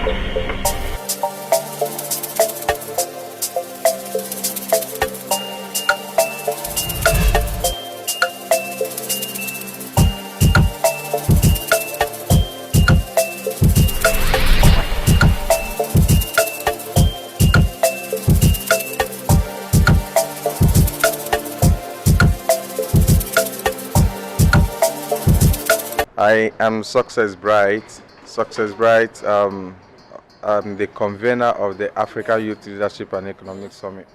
I am Success Bright. Success Bright, I'm the convener of the Africa Youth Leadership and Economic Summit.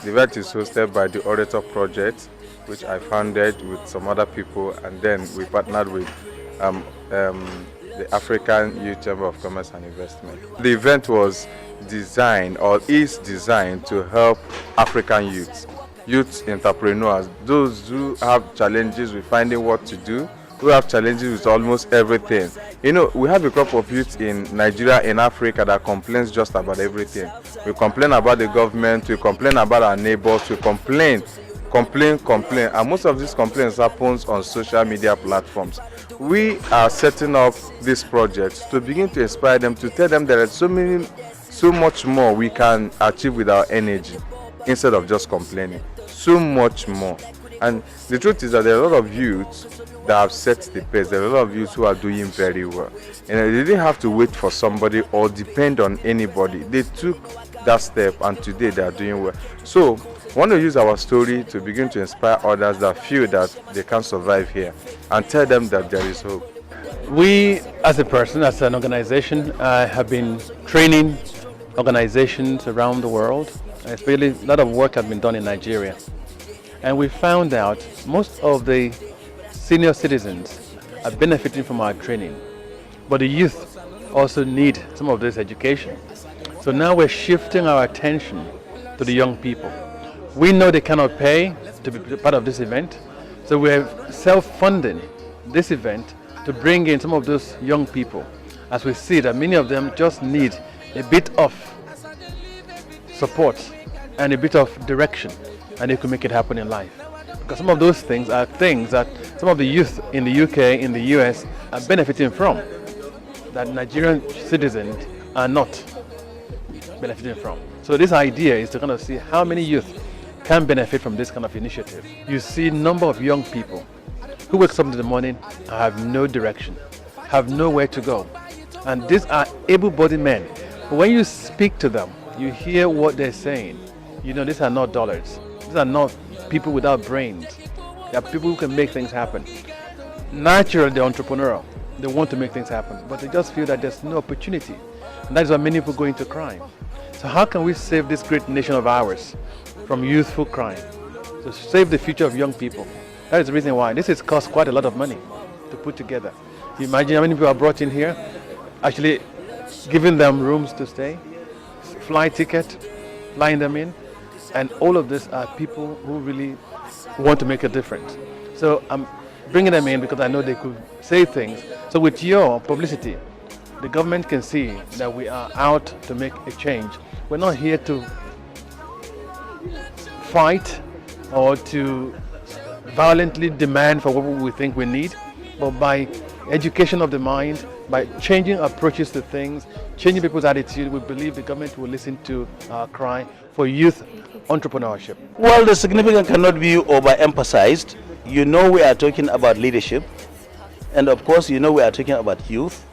The event is hosted by the Orator Project, which I founded with some other people, and then we partnered with the African Youth Chamber of Commerce and Investment. The event was designed, or is designed, to help African youth entrepreneurs, those who have challenges with finding what to do, who have challenges with almost everything. You know, we have a crop of youth in Nigeria, in Africa, that complains just about everything. We complain about the government, we complain about our neighbors, we complain, and most of these complaints happens on social media platforms. We are setting up this project to begin to inspire them, to tell them there is so much more we can achieve with our energy instead of just complaining. So much more. And the truth is that there are a lot of youths that have set the pace. There are a lot of youths who are doing very well. And they didn't have to wait for somebody or depend on anybody. They took that step, and today they are doing well. So I want to use our story to begin to inspire others that feel that they can survive here, and tell them that there is hope. We, as a person, as an organization, have been training organizations around the world. Especially, a lot of work has been done in Nigeria. And we found out most of the senior citizens are benefiting from our training, but the youth also need some of this education. So now we're shifting our attention to the young people. We know they cannot pay to be part of this event, so we're self-funding this event to bring in some of those young people, as we see that many of them just need a bit of support and a bit of direction, and they could make it happen in life. Because some of those things are things that some of the youth in the UK, in the US are benefiting from, that Nigerian citizens are not benefiting from. So this idea is to kind of see how many youth can benefit from this kind of initiative. You see a number of young people who wakes up in the morning and have no direction, have nowhere to go. And these are able-bodied men. But when you speak to them, you hear what they're saying. You know, these are not dollars. These are not people without brains. They are people who can make things happen. Naturally, they're entrepreneurial. They want to make things happen, but they just feel that there's no opportunity. And that is why many people go into crime. So how can we save this great nation of ours from youthful crime? To save the future of young people. That is the reason why. This has cost quite a lot of money to put together. You imagine how many people are brought in here, actually giving them rooms to stay, flight ticket, flying them in. And all of this are people who really want to make a difference. So I'm bringing them in because I know they could say things. So with your publicity, the government can see that we are out to make a change. We're not here to fight or to violently demand for what we think we need, but by education of the mind, by changing approaches to things, changing people's attitude, we believe the government will listen to our cry for youth entrepreneurship. Well, the significance cannot be overemphasized. You know we are talking about leadership, and of course you know we are talking about youth,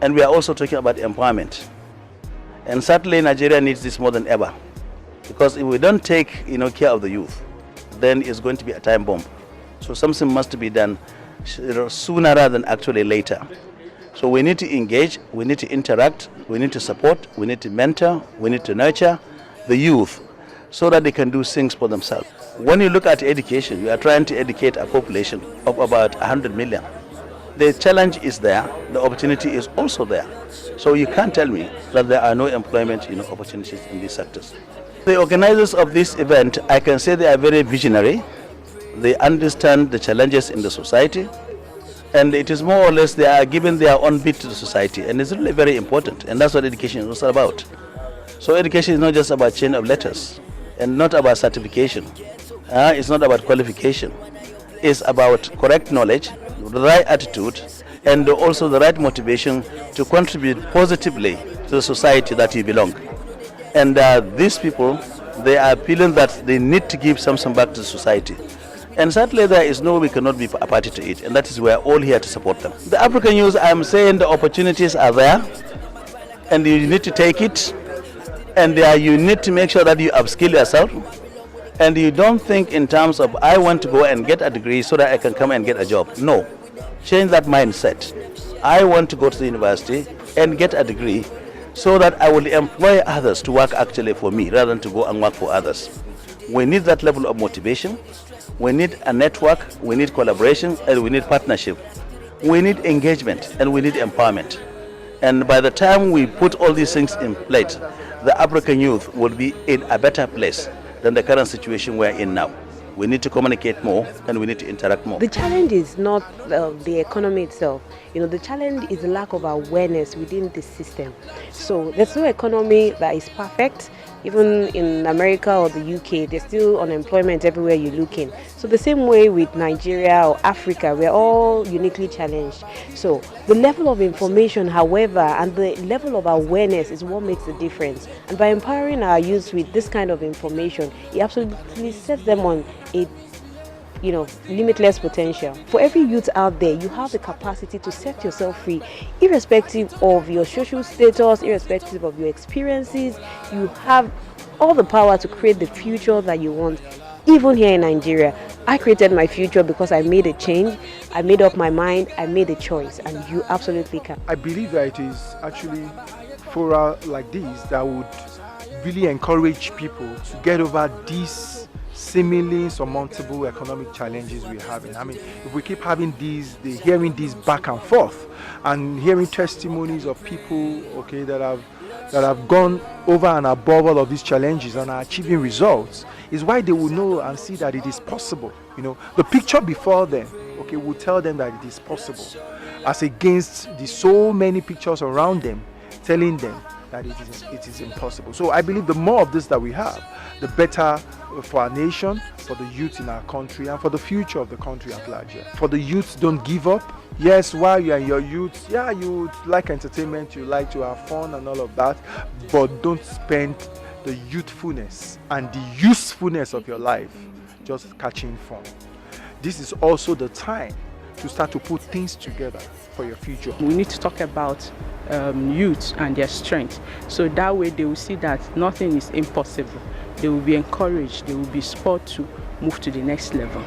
and we are also talking about empowerment. And certainly Nigeria needs this more than ever, because if we don't take care of the youth, then it's going to be a time bomb. So something must be done sooner rather than actually later. So we need to engage, we need to interact, we need to support, we need to mentor, we need to nurture the youth so that they can do things for themselves. When you look at education, we are trying to educate a population of about 100 million. The challenge is there, the opportunity is also there. So you can't tell me that there are no employment opportunities in these sectors. The organizers of this event, I can say they are very visionary. They understand the challenges in the society, and it is more or less they are giving their own bit to the society, and it's really very important, and that's what education is also about. So education is not just about chain of letters and not about certification. It's not about qualification. It's about correct knowledge, the right attitude, and also the right motivation to contribute positively to the society that you belong. And these people, they are feeling that they need to give something back to the society. And certainly there is no way we cannot be a party to it, and that is we are all here to support them. The African youth, I am saying the opportunities are there, and you need to take it, and you need to make sure that you upskill yourself, and you don't think in terms of I want to go and get a degree so that I can come and get a job. No, change that mindset. I want to go to the university and get a degree so that I will employ others to work actually for me rather than to go and work for others. We need that level of motivation. We need a network, we need collaboration, and we need partnership. We need engagement, and we need empowerment. And by the time we put all these things in place, the African youth will be in a better place than the current situation we're in now. We need to communicate more, and we need to interact more. The challenge is not the economy itself. The challenge is the lack of awareness within the system. So there's no economy that is perfect. Even in America or the UK, there's still unemployment everywhere you're looking. So the same way with Nigeria or Africa, we're all uniquely challenged. So the level of information, however, and the level of awareness is what makes the difference. And by empowering our youth with this kind of information, it absolutely sets them on a limitless potential. For every youth out there, you have the capacity to set yourself free, irrespective of your social status, irrespective of your experiences. You have all the power to create the future that you want. Even here in Nigeria, I created my future because I made a change, I made up my mind, I made a choice, and you absolutely can. I believe that it is actually fora like this that would really encourage people to get over these seemingly insurmountable economic challenges we're having. I mean, if we keep having hearing these back and forth, and hearing testimonies of people, that have gone over and above all of these challenges and are achieving results, is why they will know and see that it is possible. The picture before them, will tell them that it is possible, as against the so many pictures around them telling them that it is impossible. So I believe the more of this that we have, the better for our nation, for the youth in our country, and for the future of the country at large. For the youth, don't give up. Yes, while you are in your youth, you like entertainment, you like to have fun and all of that, but don't spend the youthfulness and the usefulness of your life just catching fun. This is also the time to start to put things together for your future. We need to talk about youth and their strength, so that way they will see that nothing is impossible. They will be encouraged, they will be spurred to move to the next level.